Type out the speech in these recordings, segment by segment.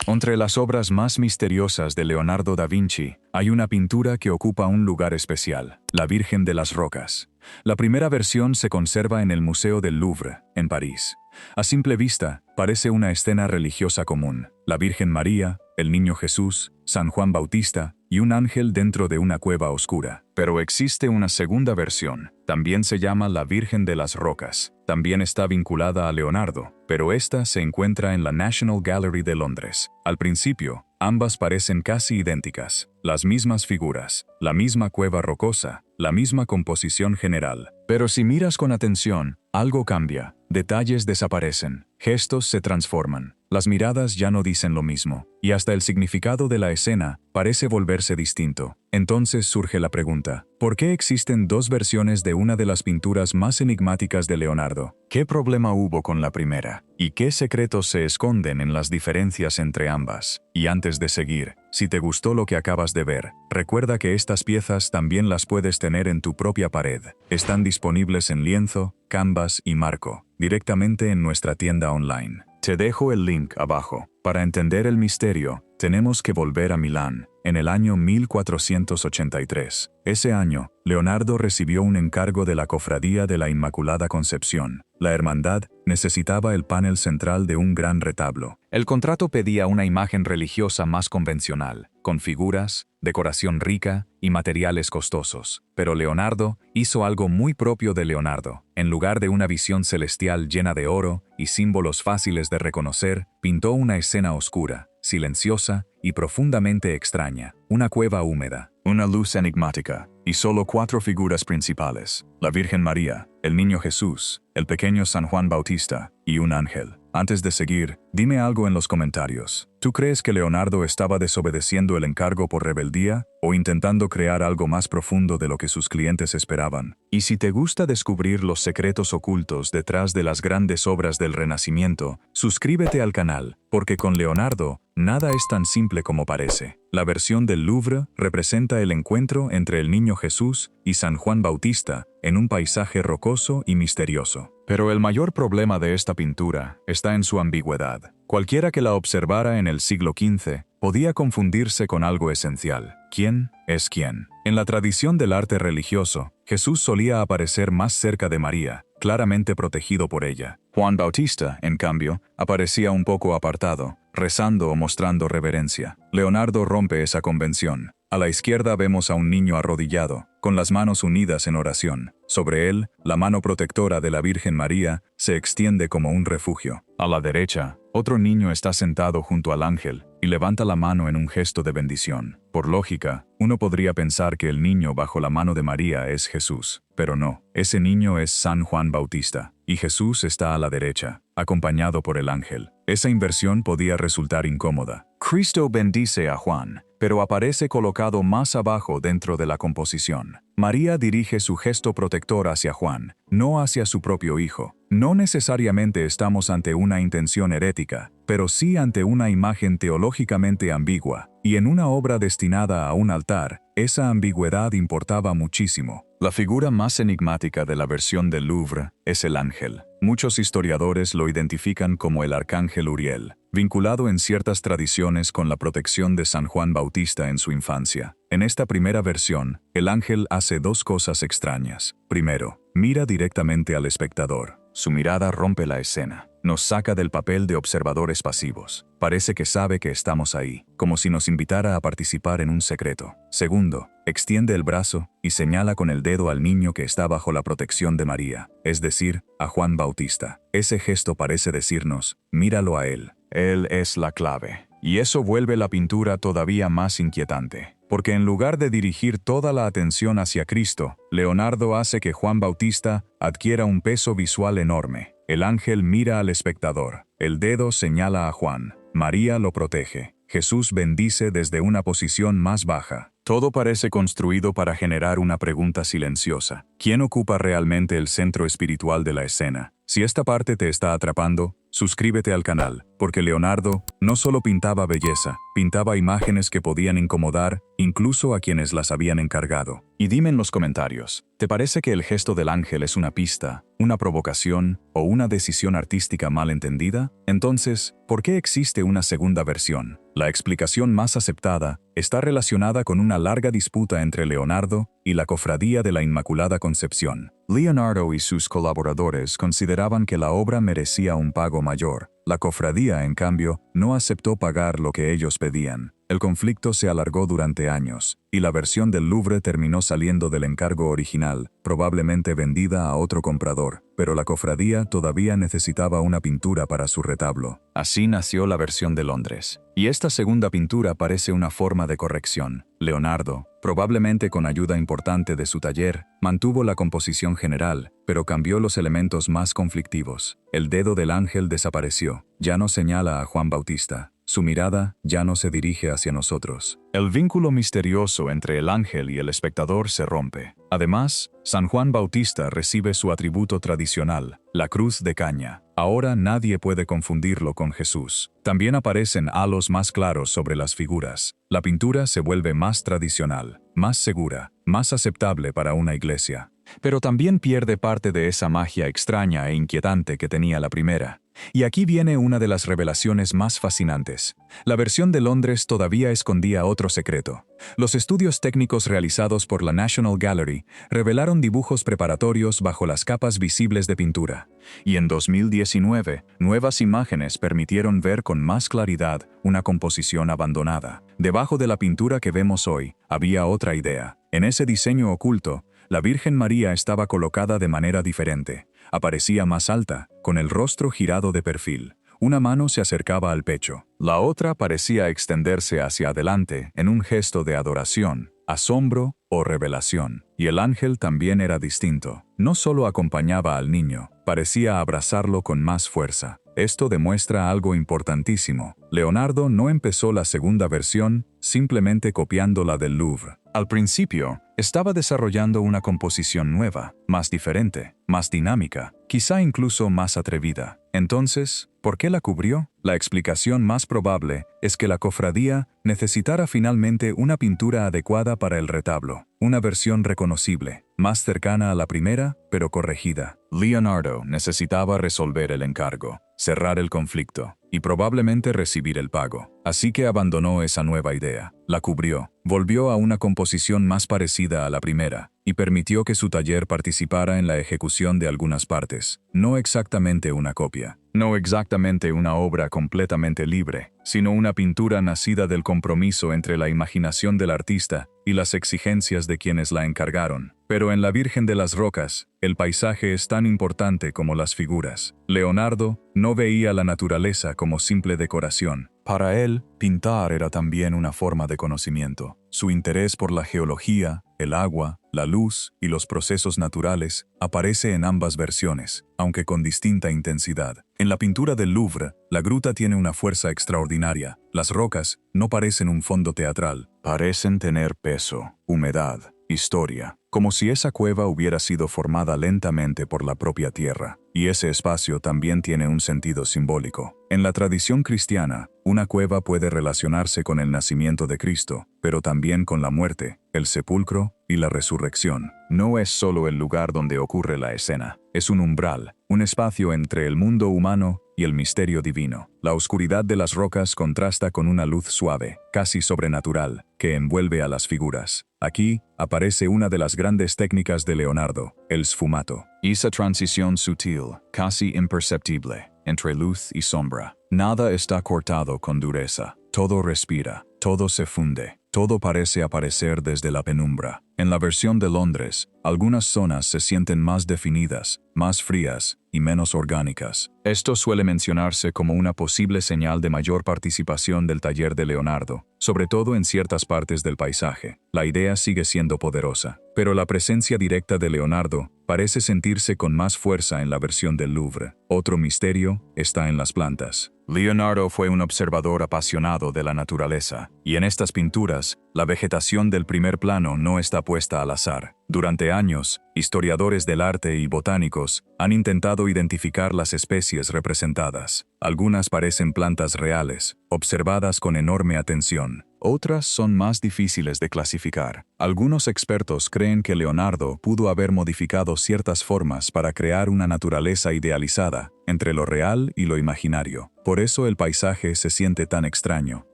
Entre las obras más misteriosas de Leonardo da Vinci, hay una pintura que ocupa un lugar especial, la Virgen de las Rocas. La primera versión se conserva en el Museo del Louvre, en París. A simple vista, parece una escena religiosa común: la Virgen María, el Niño Jesús, San Juan Bautista y un ángel dentro de una cueva oscura. Pero existe una segunda versión, también se llama la Virgen de las Rocas. También está vinculada a Leonardo, pero esta se encuentra en la National Gallery de Londres. Al principio, ambas parecen casi idénticas, las mismas figuras, la misma cueva rocosa, la misma composición general. Pero si miras con atención, algo cambia, detalles desaparecen, gestos se transforman, las miradas ya no dicen lo mismo, y hasta el significado de la escena parece volverse distinto. Entonces surge la pregunta: ¿por qué existen dos versiones de una de las pinturas más enigmáticas de Leonardo? ¿Qué problema hubo con la primera? ¿Y qué secretos se esconden en las diferencias entre ambas? Y antes de seguir, si te gustó lo que acabas de ver, recuerda que estas piezas también las puedes tener en tu propia pared. Están disponibles en lienzo, canvas y marco, directamente en nuestra tienda online. Te dejo el link abajo. Para entender el misterio, tenemos que volver a Milán, en el año 1483. Ese año, Leonardo recibió un encargo de la Cofradía de la Inmaculada Concepción. La hermandad necesitaba el panel central de un gran retablo. El contrato pedía una imagen religiosa más convencional, con figuras, decoración rica y materiales costosos. Pero Leonardo hizo algo muy propio de Leonardo. En lugar de una visión celestial llena de oro y símbolos fáciles de reconocer, pintó una escena oscura, silenciosa y profundamente extraña. Una cueva húmeda, una luz enigmática y solo 4 figuras principales: la Virgen María, el Niño Jesús, el pequeño San Juan Bautista y un ángel. Antes de seguir, dime algo en los comentarios. ¿Tú crees que Leonardo estaba desobedeciendo el encargo por rebeldía o intentando crear algo más profundo de lo que sus clientes esperaban? Y si te gusta descubrir los secretos ocultos detrás de las grandes obras del Renacimiento, suscríbete al canal, porque con Leonardo, nada es tan simple como parece. La versión del Louvre representa el encuentro entre el Niño Jesús y San Juan Bautista en un paisaje rocoso y misterioso. Pero el mayor problema de esta pintura está en su ambigüedad. Cualquiera que la observara en el siglo XV podía confundirse con algo esencial. ¿Quién es quién? En la tradición del arte religioso, Jesús solía aparecer más cerca de María, claramente protegido por ella. Juan Bautista, en cambio, aparecía un poco apartado, rezando o mostrando reverencia. Leonardo rompe esa convención. A la izquierda vemos a un niño arrodillado, con las manos unidas en oración. Sobre él, la mano protectora de la Virgen María se extiende como un refugio. A la derecha, otro niño está sentado junto al ángel y levanta la mano en un gesto de bendición. Por lógica, uno podría pensar que el niño bajo la mano de María es Jesús, pero no. Ese niño es San Juan Bautista, y Jesús está a la derecha, acompañado por el ángel. Esa inversión podía resultar incómoda. Cristo bendice a Juan, pero aparece colocado más abajo dentro de la composición. María dirige su gesto protector hacia Juan, no hacia su propio hijo. No necesariamente estamos ante una intención herética, pero sí ante una imagen teológicamente ambigua, y en una obra destinada a un altar, esa ambigüedad importaba muchísimo. La figura más enigmática de la versión del Louvre es el ángel. Muchos historiadores lo identifican como el arcángel Uriel, vinculado en ciertas tradiciones con la protección de San Juan Bautista en su infancia. En esta primera versión, el ángel hace 2 cosas extrañas. Primero, mira directamente al espectador. Su mirada rompe la escena. Nos saca del papel de observadores pasivos. Parece que sabe que estamos ahí, como si nos invitara a participar en un secreto. Segundo, extiende el brazo y señala con el dedo al niño que está bajo la protección de María, es decir, a Juan Bautista. Ese gesto parece decirnos: míralo a él. Él es la clave. Y eso vuelve la pintura todavía más inquietante. Porque en lugar de dirigir toda la atención hacia Cristo, Leonardo hace que Juan Bautista adquiera un peso visual enorme. El ángel mira al espectador. El dedo señala a Juan. María lo protege. Jesús bendice desde una posición más baja. Todo parece construido para generar una pregunta silenciosa. ¿Quién ocupa realmente el centro espiritual de la escena? Si esta parte te está atrapando, suscríbete al canal, porque Leonardo no solo pintaba belleza, pintaba imágenes que podían incomodar incluso a quienes las habían encargado. Y dime en los comentarios, ¿te parece que el gesto del ángel es una pista, una provocación o una decisión artística mal entendida? Entonces, ¿por qué existe una segunda versión? La explicación más aceptada está relacionada con una larga disputa entre Leonardo y la Cofradía de la Inmaculada Concepción. Leonardo y sus colaboradores consideraban que la obra merecía un pago mayor. La cofradía, en cambio, no aceptó pagar lo que ellos pedían. El conflicto se alargó durante años, y la versión del Louvre terminó saliendo del encargo original, probablemente vendida a otro comprador, pero la cofradía todavía necesitaba una pintura para su retablo. Así nació la versión de Londres. Y esta segunda pintura parece una forma de corrección. Leonardo, probablemente con ayuda importante de su taller, mantuvo la composición general, pero cambió los elementos más conflictivos. El dedo del ángel desapareció, ya no señala a Juan Bautista. Su mirada ya no se dirige hacia nosotros. El vínculo misterioso entre el ángel y el espectador se rompe. Además, San Juan Bautista recibe su atributo tradicional, la cruz de caña. Ahora nadie puede confundirlo con Jesús. También aparecen halos más claros sobre las figuras. La pintura se vuelve más tradicional, más segura, más aceptable para una iglesia. Pero también pierde parte de esa magia extraña e inquietante que tenía la primera. Y aquí viene una de las revelaciones más fascinantes. La versión de Londres todavía escondía otro secreto. Los estudios técnicos realizados por la National Gallery revelaron dibujos preparatorios bajo las capas visibles de pintura. Y en 2019, nuevas imágenes permitieron ver con más claridad una composición abandonada. Debajo de la pintura que vemos hoy, había otra idea. En ese diseño oculto, la Virgen María estaba colocada de manera diferente. Aparecía más alta, con el rostro girado de perfil. Una mano se acercaba al pecho. La otra parecía extenderse hacia adelante en un gesto de adoración, asombro o revelación. Y el ángel también era distinto. No solo acompañaba al niño, parecía abrazarlo con más fuerza. Esto demuestra algo importantísimo. Leonardo no empezó la segunda versión simplemente copiando la del Louvre. Al principio, estaba desarrollando una composición nueva, más diferente, más dinámica, quizá incluso más atrevida. Entonces, ¿por qué la cubrió? La explicación más probable es que la cofradía necesitara finalmente una pintura adecuada para el retablo, una versión reconocible, más cercana a la primera, pero corregida. Leonardo necesitaba resolver el encargo, cerrar el conflicto y probablemente recibir el pago. Así que abandonó esa nueva idea, la cubrió, volvió a una composición más parecida a la primera y permitió que su taller participara en la ejecución de algunas partes, no exactamente una copia. No exactamente una obra completamente libre, sino una pintura nacida del compromiso entre la imaginación del artista y las exigencias de quienes la encargaron. Pero en la Virgen de las Rocas, el paisaje es tan importante como las figuras. Leonardo no veía la naturaleza como simple decoración. Para él, pintar era también una forma de conocimiento. Su interés por la geología, el agua, la luz y los procesos naturales aparece en ambas versiones, aunque con distinta intensidad. En la pintura del Louvre, la gruta tiene una fuerza extraordinaria. Las rocas no parecen un fondo teatral, parecen tener peso, humedad, historia, como si esa cueva hubiera sido formada lentamente por la propia tierra. Y ese espacio también tiene un sentido simbólico. En la tradición cristiana, una cueva puede relacionarse con el nacimiento de Cristo, pero también con la muerte, el sepulcro y la resurrección. No es solo el lugar donde ocurre la escena, es un umbral, un espacio entre el mundo humano y el misterio divino. La oscuridad de las rocas contrasta con una luz suave, casi sobrenatural, que envuelve a las figuras. Aquí aparece una de las grandes técnicas de Leonardo, el sfumato. Esa transición sutil, casi imperceptible, entre luz y sombra. Nada está cortado con dureza. Todo respira, todo se funde, todo parece aparecer desde la penumbra. En la versión de Londres, algunas zonas se sienten más definidas, más frías y menos orgánicas. Esto suele mencionarse como una posible señal de mayor participación del taller de Leonardo, sobre todo en ciertas partes del paisaje. La idea sigue siendo poderosa, pero la presencia directa de Leonardo parece sentirse con más fuerza en la versión del Louvre. Otro misterio está en las plantas. Leonardo fue un observador apasionado de la naturaleza, y en estas pinturas, la vegetación del primer plano no está puesta al azar. Durante años, historiadores del arte y botánicos han intentado identificar las especies representadas. Algunas parecen plantas reales, observadas con enorme atención. Otras son más difíciles de clasificar. Algunos expertos creen que Leonardo pudo haber modificado ciertas formas para crear una naturaleza idealizada entre lo real y lo imaginario. Por eso el paisaje se siente tan extraño,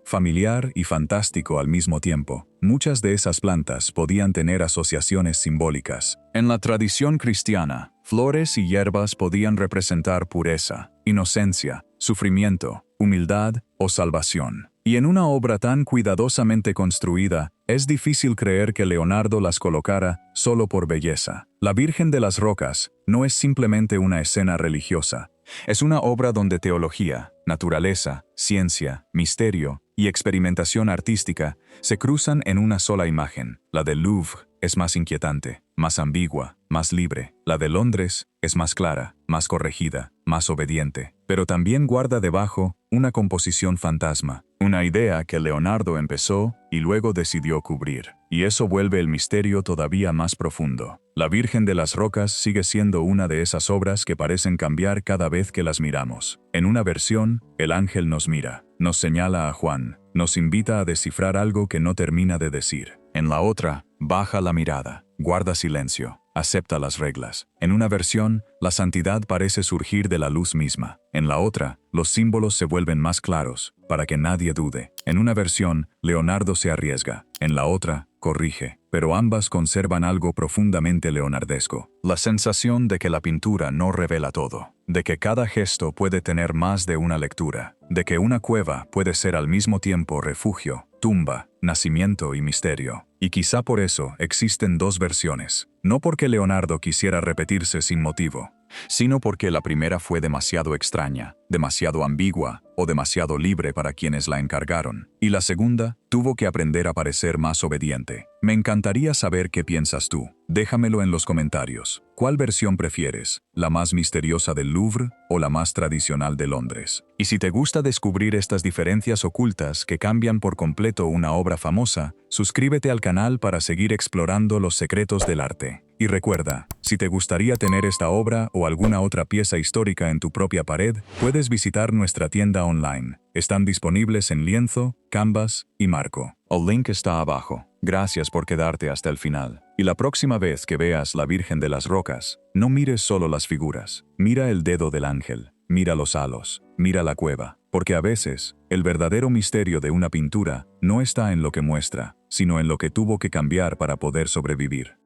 familiar y fantástico al mismo tiempo. Muchas de esas plantas podían tener asociaciones simbólicas. En la tradición cristiana, flores y hierbas podían representar pureza, inocencia, sufrimiento, humildad o salvación. Y en una obra tan cuidadosamente construida, es difícil creer que Leonardo las colocara solo por belleza. La Virgen de las Rocas no es simplemente una escena religiosa. Es una obra donde teología, naturaleza, ciencia, misterio y experimentación artística se cruzan en una sola imagen. La del Louvre es más inquietante, más ambigua, más libre. La de Londres es más clara, más corregida, más obediente. Pero también guarda debajo una composición fantasma, una idea que Leonardo empezó y luego decidió cubrir. Y eso vuelve el misterio todavía más profundo. La Virgen de las Rocas sigue siendo una de esas obras que parecen cambiar cada vez que las miramos. En una versión, el ángel nos mira, nos señala a Juan, nos invita a descifrar algo que no termina de decir. En la otra, baja la mirada, guarda silencio, acepta las reglas. En una versión, la santidad parece surgir de la luz misma. En la otra, los símbolos se vuelven más claros, para que nadie dude. En una versión, Leonardo se arriesga. En la otra, corrige. Pero ambas conservan algo profundamente leonardesco. La sensación de que la pintura no revela todo. De que cada gesto puede tener más de una lectura. De que una cueva puede ser al mismo tiempo refugio, tumba, nacimiento y misterio. Y quizá por eso existen dos versiones. No porque Leonardo quisiera repetirse sin motivo, sino porque la primera fue demasiado extraña, demasiado ambigua o demasiado libre para quienes la encargaron. Y la segunda tuvo que aprender a parecer más obediente. Me encantaría saber qué piensas tú. Déjamelo en los comentarios. ¿Cuál versión prefieres? ¿La más misteriosa del Louvre o la más tradicional de Londres? Y si te gusta descubrir estas diferencias ocultas que cambian por completo una obra famosa, suscríbete al canal para seguir explorando los secretos del arte. Y recuerda, si te gustaría tener esta obra o alguna otra pieza histórica en tu propia pared, puedes visitar nuestra tienda online. Están disponibles en lienzo, canvas y marco. El link está abajo. Gracias por quedarte hasta el final. Y la próxima vez que veas la Virgen de las Rocas, no mires solo las figuras. Mira el dedo del ángel, mira los halos, mira la cueva. Porque a veces, el verdadero misterio de una pintura no está en lo que muestra, sino en lo que tuvo que cambiar para poder sobrevivir.